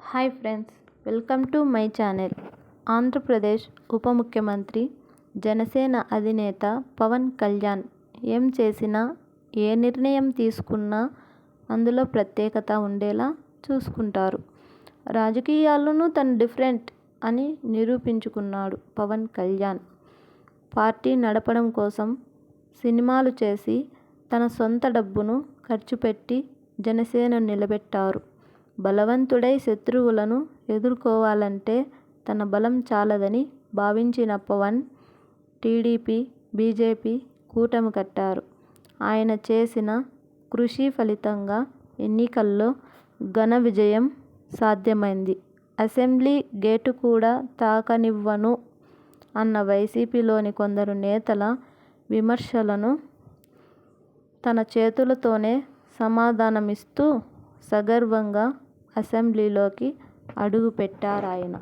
Hi friends, welcome to my channel. Andhra Pradesh ఉప ముఖ్యమంత్రి, జనసేన అధినేత పవన్ కళ్యాణ్ ఏం చేసినా, ఏ నిర్ణయం తీసుకున్నా అందులో ప్రత్యేకత ఉండేలా చూసుకుంటారు. రాజకీయాల్లోనూ తను డిఫరెంట్ అని నిరూపించుకున్నాడు పవన్ కళ్యాణ్. పార్టీ నడపడం కోసం సినిమాలు చేసి తన సొంత డబ్బును ఖర్చు పెట్టి జనసేనను నిలబెట్టారు. బలవంతుడై శత్రువులను ఎదుర్కోవాలంటే తన బలం చాలదని భావించిన పవన్ టీడీపీ, బీజేపీ కూటమి కట్టారు. ఆయన చేసిన కృషి ఫలితంగా ఎన్నికల్లో ఘన విజయం సాధ్యమైంది. అసెంబ్లీ గేటు కూడా తాకనివ్వను అన్న వైసీపీలోని కొందరు నేతల విమర్శలను తన చేతులతోనే సమాధానమిస్తూ సగర్వంగా అసెంబ్లీలోకి అడుగుపెట్టారాయన.